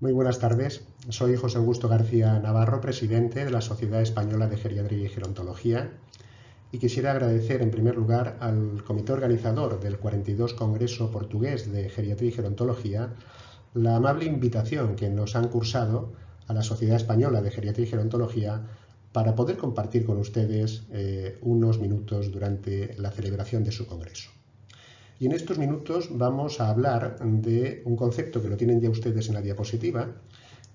Muy buenas tardes. Soy José Augusto García Navarro, presidente de la Sociedad Española de Geriatría y Gerontología, y quisiera agradecer en primer lugar al comité organizador del 42 Congreso Portugués de Geriatría y Gerontología la amable invitación que nos han cursado a la Sociedad Española de Geriatría y Gerontología para poder compartir con ustedes unos minutos durante la celebración de su congreso. Y en estos minutos vamos a hablar de un concepto que lo tienen ya ustedes en la diapositiva,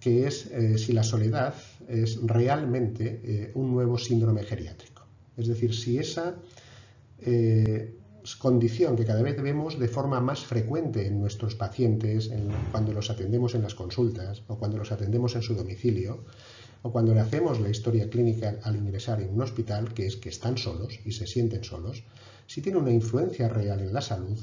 que es si la soledad es realmente un nuevo síndrome geriátrico. Es decir, si esa condición que cada vez vemos de forma más frecuente en nuestros pacientes, cuando los atendemos en las consultas o cuando los atendemos en su domicilio, o cuando le hacemos la historia clínica al ingresar en un hospital, que es que están solos y se sienten solos, si tiene una influencia real en la salud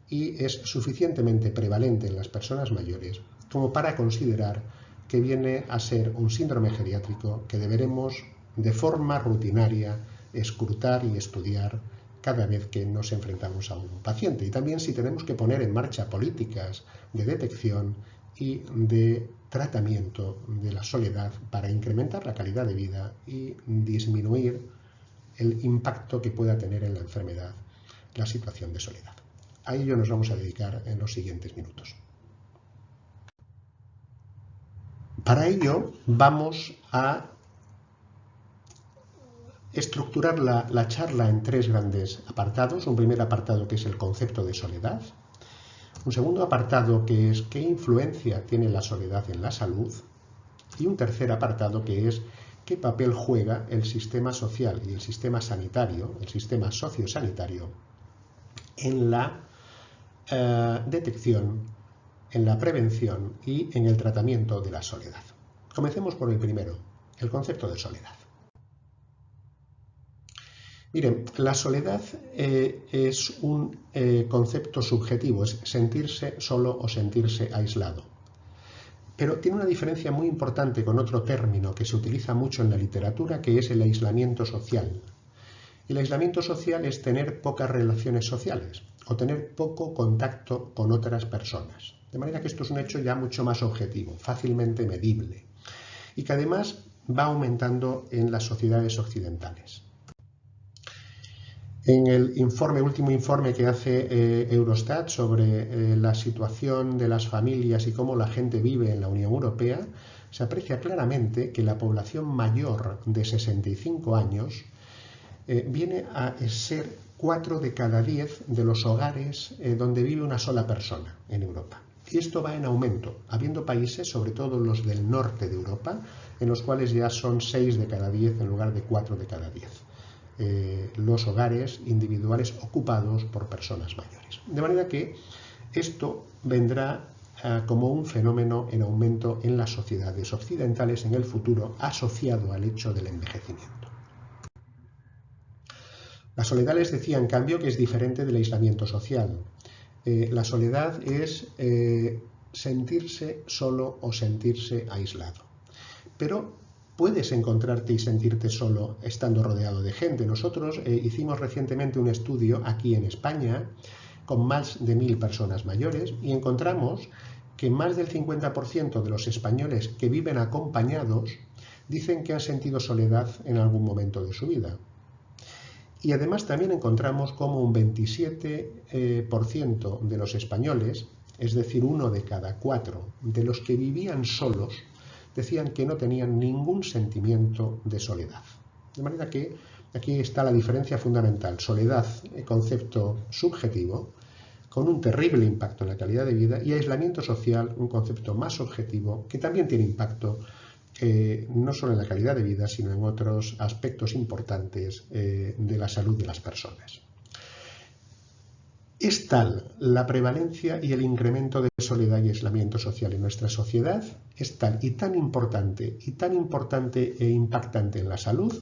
y es suficientemente prevalente en las personas mayores como para considerar que viene a ser un síndrome geriátrico que deberemos de forma rutinaria escrutar y estudiar cada vez que nos enfrentamos a un paciente. Y también si tenemos que poner en marcha políticas de detección y de tratamiento de la soledad para incrementar la calidad de vida y disminuir el impacto que pueda tener en la enfermedad la situación de soledad. A ello nos vamos a dedicar en los siguientes minutos. Para ello vamos a estructurar la charla en tres grandes apartados. Un primer apartado que es el concepto de soledad. Un segundo apartado que es qué influencia tiene la soledad en la salud. Y un tercer apartado que es qué papel juega el sistema social y el sistema sanitario, el sistema sociosanitario, en la detección, en la prevención y en el tratamiento de la soledad. Comencemos por el primero, el concepto de soledad. Miren, la soledad es un concepto subjetivo, es sentirse solo o sentirse aislado. Pero tiene una diferencia muy importante con otro término que se utiliza mucho en la literatura, que es el aislamiento social. El aislamiento social es tener pocas relaciones sociales o tener poco contacto con otras personas. De manera que esto es un hecho ya mucho más objetivo, fácilmente medible, y que además va aumentando en las sociedades occidentales. En el último informe que hace Eurostat sobre la situación de las familias y cómo la gente vive en la Unión Europea, se aprecia claramente que la población mayor de 65 años viene a ser 4 de cada 10 de los hogares donde vive una sola persona en Europa. Y esto va en aumento, habiendo países, sobre todo los del norte de Europa, en los cuales ya son 6 de cada 10 en lugar de 4 de cada 10. Los hogares individuales ocupados por personas mayores. De manera que esto vendrá como un fenómeno en aumento en las sociedades occidentales en el futuro, asociado al hecho del envejecimiento. La soledad, les decía, en cambio, que es diferente del aislamiento social. La soledad es sentirse solo o sentirse aislado. Pero puedes encontrarte y sentirte solo estando rodeado de gente. Nosotros hicimos recientemente un estudio aquí en España con más de 1000 personas mayores y encontramos que más del 50% de los españoles que viven acompañados dicen que han sentido soledad en algún momento de su vida. Y además también encontramos como un 27% de los españoles, es decir, 1 de cada 4 de los que vivían solos, decían que no tenían ningún sentimiento de soledad. De manera que aquí está la diferencia fundamental. Soledad, concepto subjetivo, con un terrible impacto en la calidad de vida, y aislamiento social, un concepto más objetivo, que también tiene impacto no solo en la calidad de vida, sino en otros aspectos importantes de la salud de las personas. Es tal la prevalencia y el incremento de soledad y aislamiento social en nuestra sociedad, es tal y tan importante e impactante en la salud,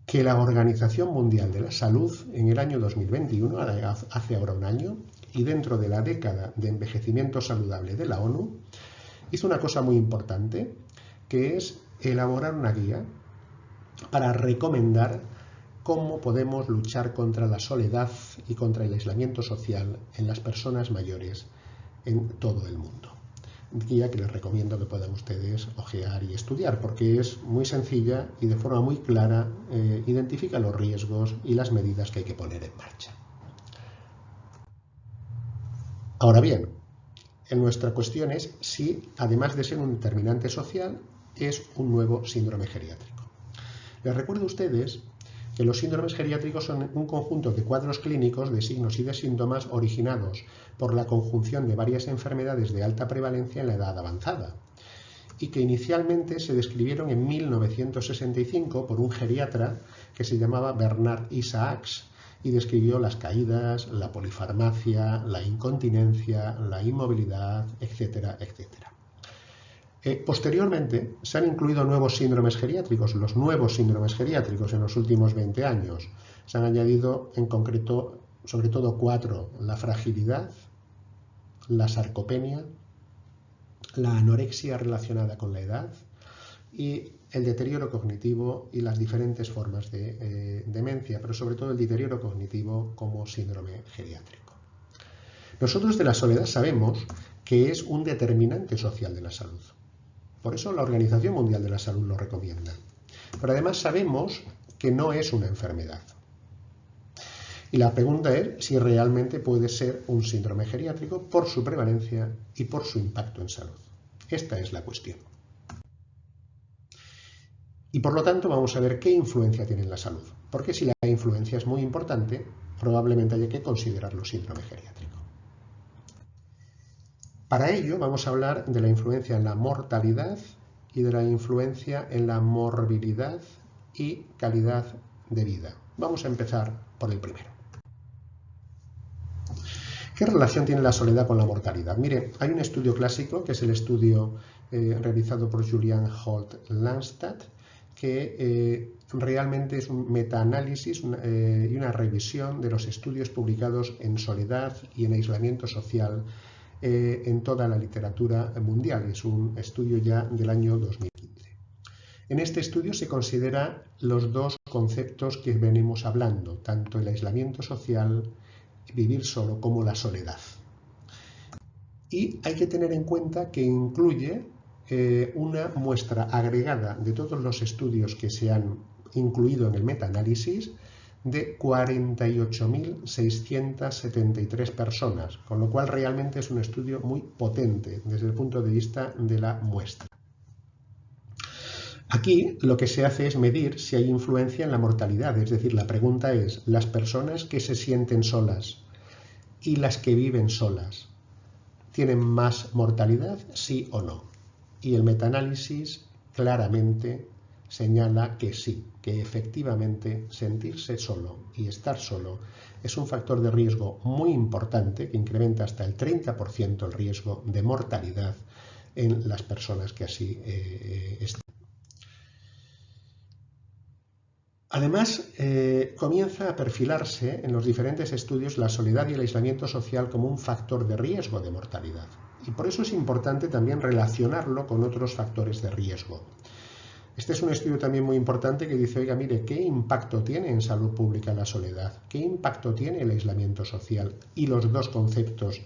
que la Organización Mundial de la Salud en el año 2021, hace ahora un año, y dentro de la década de envejecimiento saludable de la ONU, hizo una cosa muy importante, que es elaborar una guía para recomendar cómo podemos luchar contra la soledad y contra el aislamiento social en las personas mayores en todo el mundo. guía que les recomiendo que puedan ustedes hojear y estudiar, porque es muy sencilla y de forma muy clara identifica los riesgos y las medidas que hay que poner en marcha. Ahora bien, nuestra cuestión es si, además de ser un determinante social, es un nuevo síndrome geriátrico. Les recuerdo a ustedes que los síndromes geriátricos son un conjunto de cuadros clínicos de signos y de síntomas originados por la conjunción de varias enfermedades de alta prevalencia en la edad avanzada y que inicialmente se describieron en 1965 por un geriatra que se llamaba Bernard Isaacs y describió las caídas, la polifarmacia, la incontinencia, la inmovilidad, etcétera, etcétera. Posteriormente se han incluido nuevos síndromes geriátricos, los nuevos síndromes geriátricos en los últimos 20 años. Se han añadido en concreto, sobre todo 4, la fragilidad, la sarcopenia, la anorexia relacionada con la edad y el deterioro cognitivo y las diferentes formas de demencia, pero sobre todo el deterioro cognitivo como síndrome geriátrico. Nosotros de la soledad sabemos que es un determinante social de la salud. Por eso la Organización Mundial de la Salud lo recomienda. Pero además sabemos que no es una enfermedad. Y la pregunta es si realmente puede ser un síndrome geriátrico por su prevalencia y por su impacto en salud. Esta es la cuestión. Y por lo tanto vamos a ver qué influencia tiene en la salud. Porque si la influencia es muy importante, probablemente haya que considerarlo síndrome geriátrico. Para ello vamos a hablar de la influencia en la mortalidad y de la influencia en la morbilidad y calidad de vida. Vamos a empezar por el primero. ¿Qué relación tiene la soledad con la mortalidad? Mire, hay un estudio clásico, que es el estudio realizado por Julian Holt-Landstad, que realmente es un metaanálisis y una revisión de los estudios publicados en soledad y en aislamiento social en toda la literatura mundial. Es un estudio ya del año 2015. En este estudio se considera los dos conceptos que venimos hablando, tanto el aislamiento social, vivir solo, como la soledad. Y hay que tener en cuenta que incluye una muestra agregada de todos los estudios que se han incluido en el metaanálisis de 48.673 personas, con lo cual realmente es un estudio muy potente desde el punto de vista de la muestra. Aquí lo que se hace es medir si hay influencia en la mortalidad, es decir, la pregunta es, ¿las personas que se sienten solas y las que viven solas tienen más mortalidad, sí o no? Y el metaanálisis claramente señala que sí, que efectivamente sentirse solo y estar solo es un factor de riesgo muy importante que incrementa hasta el 30% el riesgo de mortalidad en las personas que así están. Además, comienza a perfilarse en los diferentes estudios la soledad y el aislamiento social como un factor de riesgo de mortalidad. Y por eso es importante también relacionarlo con otros factores de riesgo. Este es un estudio también muy importante que dice, oiga, mire, ¿qué impacto tiene en salud pública la soledad? ¿Qué impacto tiene el aislamiento social? Y los dos conceptos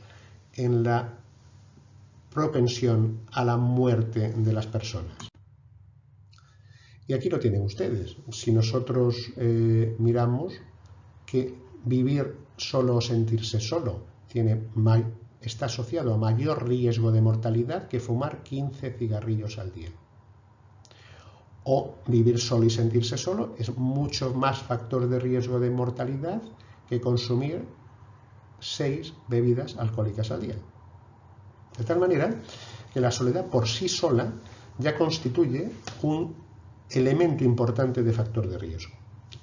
en la propensión a la muerte de las personas. Y aquí lo tienen ustedes. Si nosotros miramos que vivir solo o sentirse solo está asociado a mayor riesgo de mortalidad que fumar 15 cigarrillos al día. O vivir solo y sentirse solo es mucho más factor de riesgo de mortalidad que consumir 6 bebidas alcohólicas al día. De tal manera que la soledad por sí sola ya constituye un elemento importante de factor de riesgo.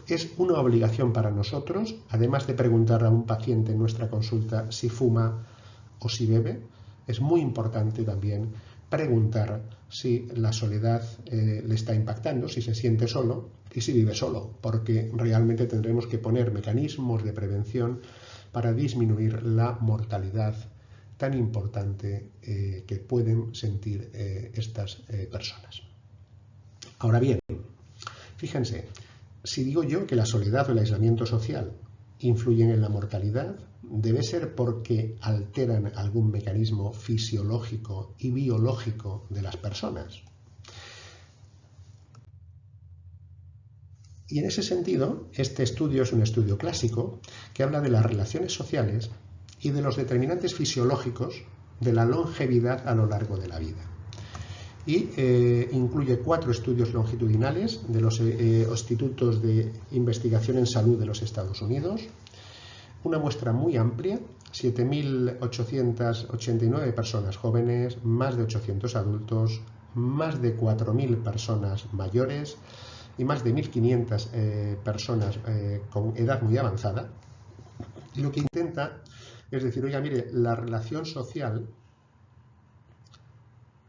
Es una obligación para nosotros, además de preguntar a un paciente en nuestra consulta si fuma o si bebe, es muy importante también preguntar si la soledad le está impactando, si se siente solo y si vive solo, porque realmente tendremos que poner mecanismos de prevención para disminuir la mortalidad tan importante que pueden sentir estas personas. Ahora bien, fíjense, si digo yo que la soledad o el aislamiento social influyen en la mortalidad, debe ser porque alteran algún mecanismo fisiológico y biológico de las personas. Y en ese sentido, este estudio es un estudio clásico que habla de las relaciones sociales y de los determinantes fisiológicos de la longevidad a lo largo de la vida. Y incluye 4 estudios longitudinales de los institutos de investigación en salud de los Estados Unidos, una muestra muy amplia, 7.889 personas jóvenes, más de 800 adultos, más de 4.000 personas mayores y más de 1.500 personas con edad muy avanzada. Y lo que intenta es decir, oiga, mire, la relación social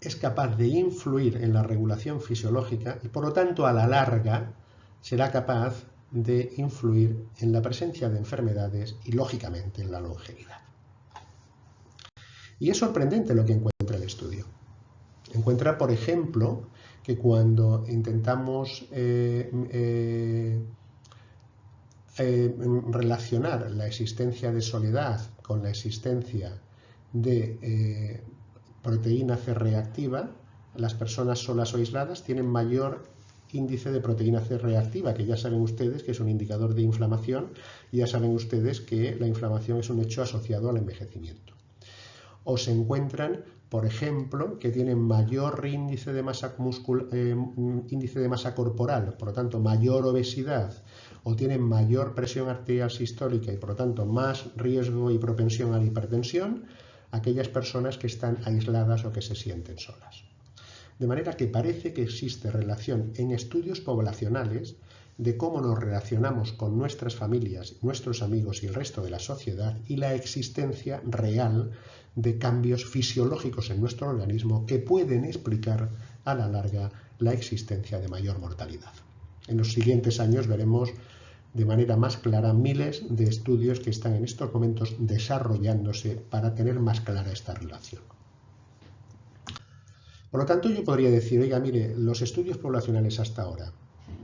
es capaz de influir en la regulación fisiológica y por lo tanto a la larga será capaz de influir en la presencia de enfermedades y lógicamente en la longevidad. Y es sorprendente lo que encuentra el estudio. Encuentra, por ejemplo, que cuando intentamos relacionar la existencia de soledad con la existencia de proteína C reactiva, las personas solas o aisladas tienen mayor índice de proteína C reactiva, que ya saben ustedes que es un indicador de inflamación, y ya saben ustedes que la inflamación es un hecho asociado al envejecimiento. O se encuentran, por ejemplo, que tienen mayor índice de masa corporal, por lo tanto mayor obesidad, o tienen mayor presión arterial sistólica y por lo tanto más riesgo y propensión a la hipertensión, aquellas personas que están aisladas o que se sienten solas. De manera que parece que existe relación en estudios poblacionales de cómo nos relacionamos con nuestras familias, nuestros amigos y el resto de la sociedad y la existencia real de cambios fisiológicos en nuestro organismo que pueden explicar a la larga la existencia de mayor mortalidad. En los siguientes años veremos de manera más clara miles de estudios que están en estos momentos desarrollándose para tener más clara esta relación. Por lo tanto, yo podría decir, oiga, mire, los estudios poblacionales hasta ahora,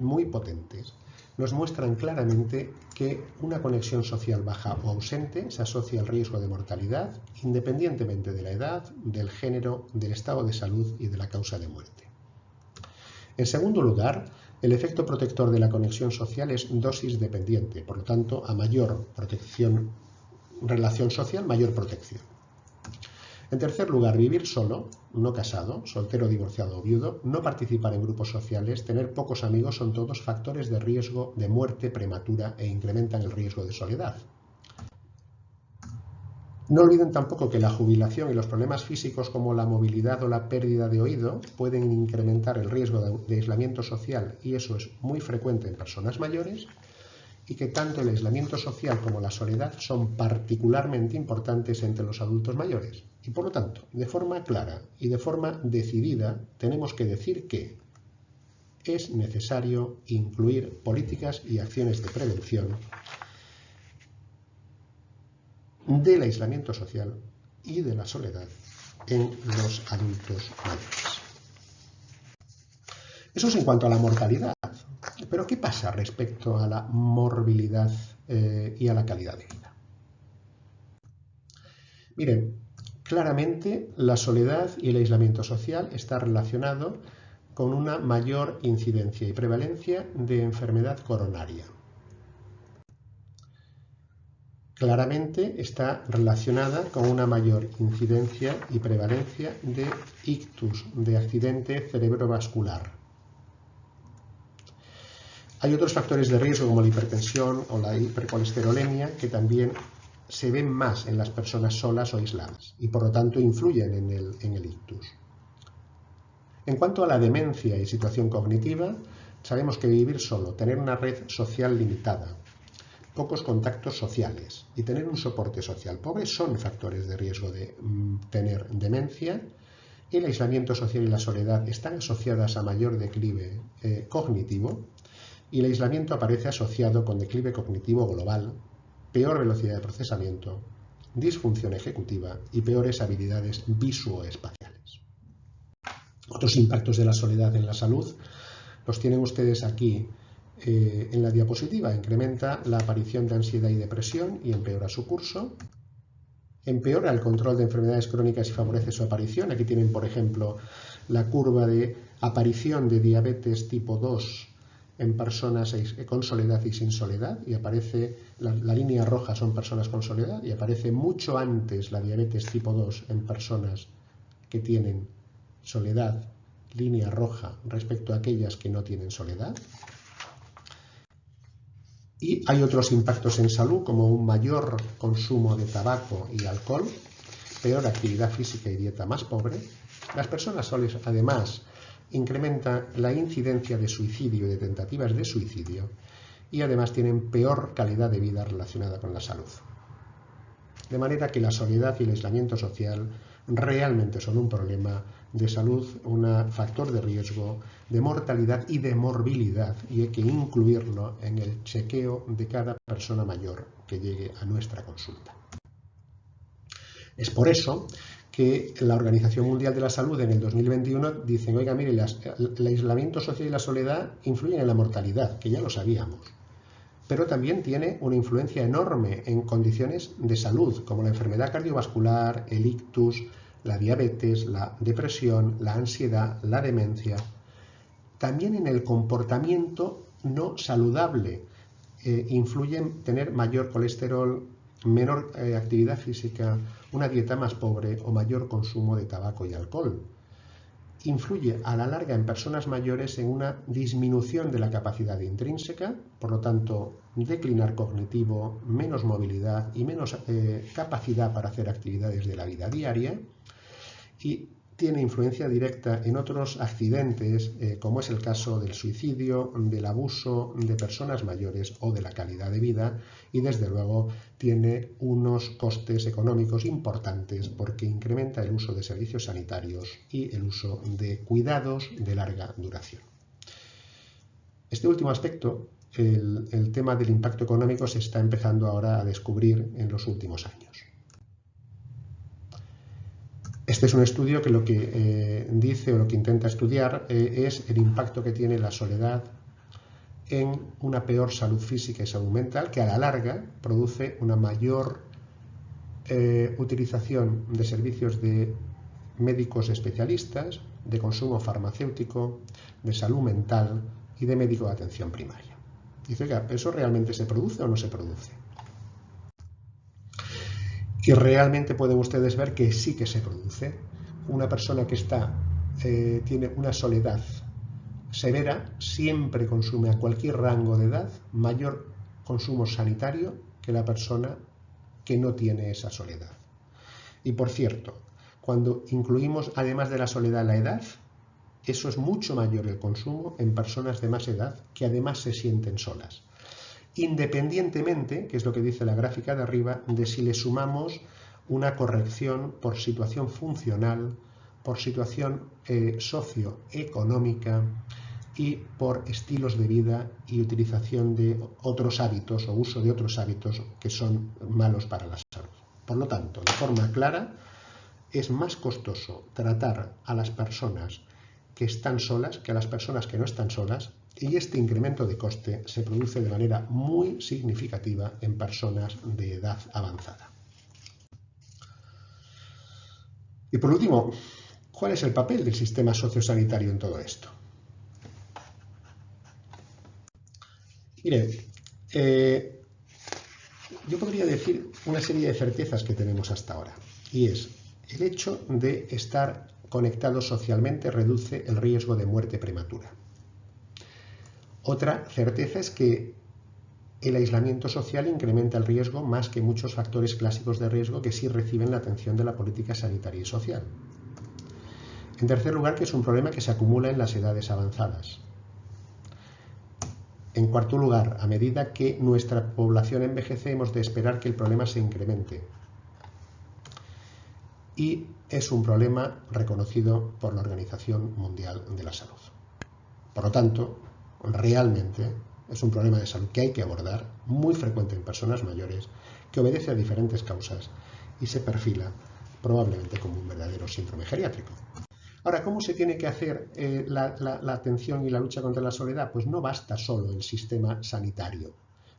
muy potentes, nos muestran claramente que una conexión social baja o ausente se asocia al riesgo de mortalidad, independientemente de la edad, del género, del estado de salud y de la causa de muerte. En segundo lugar, el efecto protector de la conexión social es dosis dependiente, por lo tanto, a mayor relación social, mayor protección. En tercer lugar, vivir solo, no casado, soltero, divorciado o viudo, no participar en grupos sociales, tener pocos amigos son todos factores de riesgo de muerte prematura e incrementan el riesgo de soledad. No olviden tampoco que la jubilación y los problemas físicos como la movilidad o la pérdida de oído pueden incrementar el riesgo de aislamiento social y eso es muy frecuente en personas mayores y que tanto el aislamiento social como la soledad son particularmente importantes entre los adultos mayores. Y por lo tanto, de forma clara y de forma decidida, tenemos que decir que es necesario incluir políticas y acciones de prevención del aislamiento social y de la soledad en los adultos mayores. Eso es en cuanto a la mortalidad. Pero ¿qué pasa respecto a la morbilidad y a la calidad de vida? Miren, claramente la soledad y el aislamiento social está relacionado con una mayor incidencia y prevalencia de enfermedad coronaria. Claramente está relacionada con una mayor incidencia y prevalencia de ictus, de accidente cerebrovascular. Hay otros factores de riesgo como la hipertensión o la hipercolesterolemia que también se ven más en las personas solas o aisladas y por lo tanto influyen en el ictus. En cuanto a la demencia y situación cognitiva, sabemos que vivir solo, tener una red social limitada, pocos contactos sociales y tener un soporte social pobre son factores de riesgo de tener demencia. El aislamiento social y la soledad están asociadas a mayor declive cognitivo y el aislamiento aparece asociado con declive cognitivo global, peor velocidad de procesamiento, disfunción ejecutiva y peores habilidades visuoespaciales. Otros impactos de la soledad en la salud los tienen ustedes aquí en la diapositiva. Incrementa la aparición de ansiedad y depresión y empeora su curso. Empeora el control de enfermedades crónicas y favorece su aparición. Aquí tienen, por ejemplo, la curva de aparición de diabetes tipo 2 en personas con soledad y sin soledad, y aparece, la línea roja son personas con soledad, y aparece mucho antes la diabetes tipo 2 en personas que tienen soledad, línea roja, respecto a aquellas que no tienen soledad. Y hay otros impactos en salud, como un mayor consumo de tabaco y alcohol, peor actividad física y dieta más pobre. Las personas solas, además, incrementan la incidencia de suicidio y de tentativas de suicidio, y además tienen peor calidad de vida relacionada con la salud. De manera que la soledad y el aislamiento social realmente son un problema de salud, un factor de riesgo, de mortalidad y de morbilidad, y hay que incluirlo en el chequeo de cada persona mayor que llegue a nuestra consulta. Es por eso que la Organización Mundial de la Salud en el 2021 dicen, oiga, mire, el aislamiento social y la soledad influyen en la mortalidad, que ya lo sabíamos, pero también tiene una influencia enorme en condiciones de salud, como la enfermedad cardiovascular, el ictus, la diabetes, la depresión, la ansiedad, la demencia. También en el comportamiento no saludable influyen tener mayor colesterol, menor actividad física, una dieta más pobre o mayor consumo de tabaco y alcohol. Influye a la larga en personas mayores en una disminución de la capacidad intrínseca, por lo tanto, declinar cognitivo, menos movilidad y menos capacidad para hacer actividades de la vida diaria, y tiene influencia directa en otros accidentes, como es el caso del suicidio, del abuso de personas mayores o de la calidad de vida, y desde luego tiene unos costes económicos importantes porque incrementa el uso de servicios sanitarios y el uso de cuidados de larga duración. Este último aspecto, el tema del impacto económico, se está empezando ahora a descubrir en los últimos años. Este es un estudio que lo que dice o lo que intenta estudiar es el impacto que tiene la soledad en una peor salud física y salud mental, que a la larga produce una mayor utilización de servicios de médicos especialistas, de consumo farmacéutico, de salud mental y de médico de atención primaria. Dice, oiga, ¿eso realmente se produce o no se produce? Y realmente pueden ustedes ver que sí que se produce. Una persona que tiene una soledad severa siempre consume a cualquier rango de edad mayor consumo sanitario que la persona que no tiene esa soledad. Y por cierto, cuando incluimos además de la soledad la edad, eso es mucho mayor el consumo en personas de más edad que además se sienten solas, independientemente, que es lo que dice la gráfica de arriba, de si le sumamos una corrección por situación funcional, por situación socioeconómica y por estilos de vida y utilización de otros hábitos o uso de otros hábitos que son malos para la salud. Por lo tanto, de forma clara, es más costoso tratar a las personas que están solas que a las personas que no están solas, y este incremento de coste se produce de manera muy significativa en personas de edad avanzada. Y por último, ¿cuál es el papel del sistema sociosanitario en todo esto? Mire, yo podría decir una serie de certezas que tenemos hasta ahora, y es el hecho de estar conectados socialmente reduce el riesgo de muerte prematura. Otra certeza es que el aislamiento social incrementa el riesgo más que muchos factores clásicos de riesgo que sí reciben la atención de la política sanitaria y social. En tercer lugar, que es un problema que se acumula en las edades avanzadas. En cuarto lugar, a medida que nuestra población envejece, hemos de esperar que el problema se incremente. Y es un problema reconocido por la Organización Mundial de la Salud. Por lo tanto, realmente es un problema de salud que hay que abordar, muy frecuente en personas mayores, que obedece a diferentes causas y se perfila probablemente como un verdadero síndrome geriátrico. Ahora, ¿cómo se tiene que hacer la atención y la lucha contra la soledad? Pues no basta solo el sistema sanitario.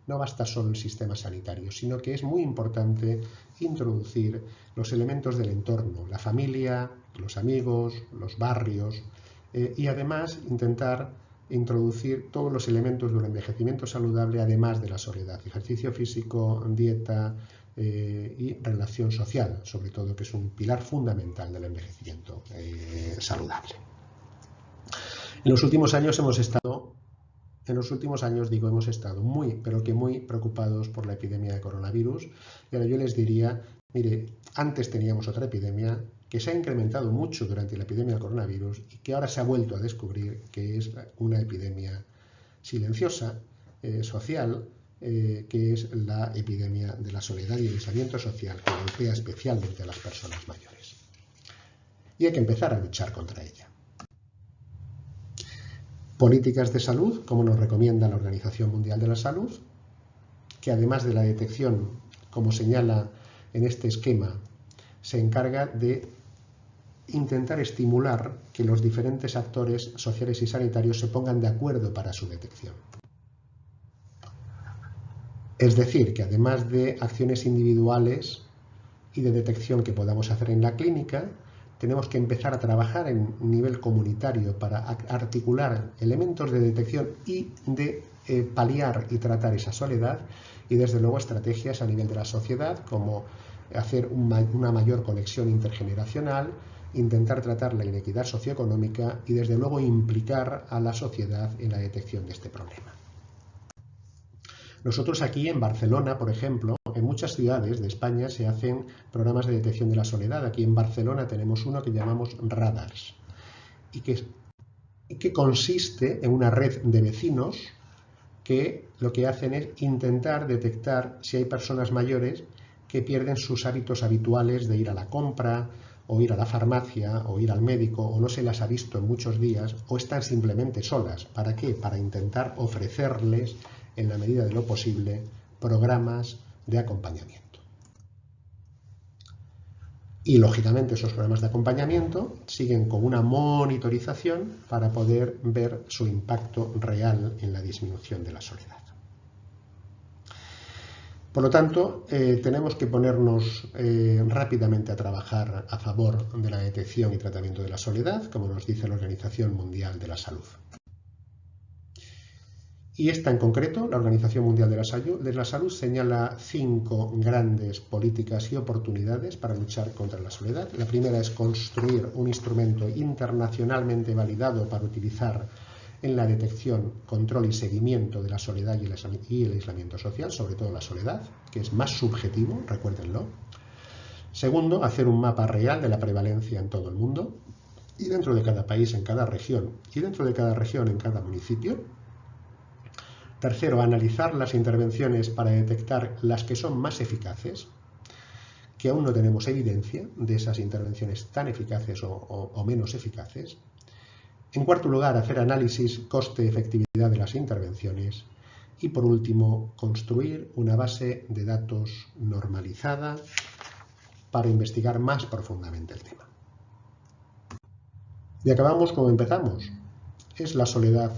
No basta solo el sistema sanitario, sino que es muy importante introducir los elementos del entorno, la familia, los amigos, los barrios, y además intentar introducir todos los elementos de un envejecimiento saludable, además de la soledad: ejercicio físico, dieta y relación social, sobre todo, que es un pilar fundamental del envejecimiento saludable. En los últimos años hemos estado muy, pero que muy preocupados por la epidemia de coronavirus. Y ahora yo les diría, mire, antes teníamos otra epidemia que se ha incrementado mucho durante la epidemia del coronavirus y que ahora se ha vuelto a descubrir que es una epidemia silenciosa, social, que es la epidemia de la soledad y el aislamiento social, que golpea especialmente a las personas mayores. Y hay que empezar a luchar contra ella. Políticas de salud, como nos recomienda la Organización Mundial de la Salud, que además de la detección, como señala en este esquema, se encarga de intentar estimular que los diferentes actores sociales y sanitarios se pongan de acuerdo para su detección. Es decir, que además de acciones individuales y de detección que podamos hacer en la clínica, tenemos que empezar a trabajar en nivel comunitario para articular elementos de detección y de paliar y tratar esa soledad, y desde luego estrategias a nivel de la sociedad, como hacer una mayor conexión intergeneracional, intentar tratar la inequidad socioeconómica y desde luego implicar a la sociedad en la detección de este problema. Nosotros aquí en Barcelona, por ejemplo, en muchas ciudades de España se hacen programas de detección de la soledad. Aquí en Barcelona tenemos uno que llamamos Radars y que consiste en una red de vecinos que lo que hacen es intentar detectar si hay personas mayores que pierden sus hábitos habituales de ir a la compra, o ir a la farmacia, o ir al médico, o no se las ha visto en muchos días, o están simplemente solas. ¿Para qué? Para intentar ofrecerles, en la medida de lo posible, programas de acompañamiento. Y, lógicamente, esos programas de acompañamiento siguen con una monitorización para poder ver su impacto real en la disminución de la soledad. Por lo tanto, tenemos que ponernos rápidamente a trabajar a favor de la detección y tratamiento de la soledad, como nos dice la Organización Mundial de la Salud. Y esta en concreto, la Organización Mundial de la Salud, señala 5 grandes políticas y oportunidades para luchar contra la soledad. La primera es construir un instrumento internacionalmente validado para utilizar en la detección, control y seguimiento de la soledad y el aislamiento social, sobre todo la soledad, que es más subjetivo, recuérdenlo. Segundo, hacer un mapa real de la prevalencia en todo el mundo y dentro de cada país, en cada región, y dentro de cada región, en cada municipio. Tercero, analizar las intervenciones para detectar las que son más eficaces, que aún no tenemos evidencia de esas intervenciones tan eficaces o menos eficaces. En cuarto lugar, hacer análisis coste-efectividad de las intervenciones. Y por último, construir una base de datos normalizada para investigar más profundamente el tema. Y acabamos como empezamos. Es la soledad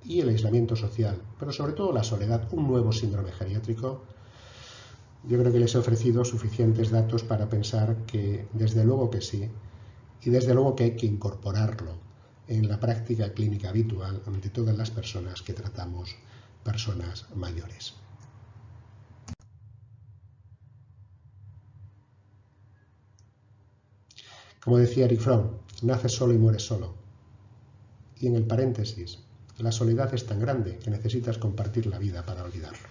y el aislamiento social, pero sobre todo la soledad, un nuevo síndrome geriátrico. Yo creo que les he ofrecido suficientes datos para pensar que desde luego que sí, y desde luego que hay que incorporarlo en la práctica clínica habitual de todas las personas que tratamos personas mayores. Como decía Erich Fromm, naces solo y mueres solo. Y en el paréntesis, la soledad es tan grande que necesitas compartir la vida para olvidarlo.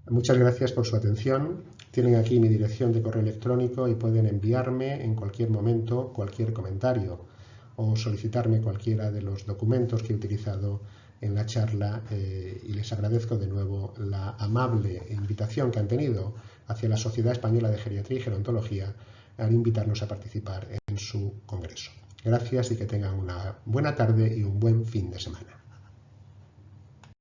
Muchas gracias por su atención. Tienen aquí mi dirección de correo electrónico y pueden enviarme en cualquier momento cualquier comentario o solicitarme cualquiera de los documentos que he utilizado en la charla, y les agradezco de nuevo la amable invitación que han tenido hacia la Sociedad Española de Geriatría y Gerontología al invitarnos a participar en su congreso. Gracias y que tengan una buena tarde y un buen fin de semana.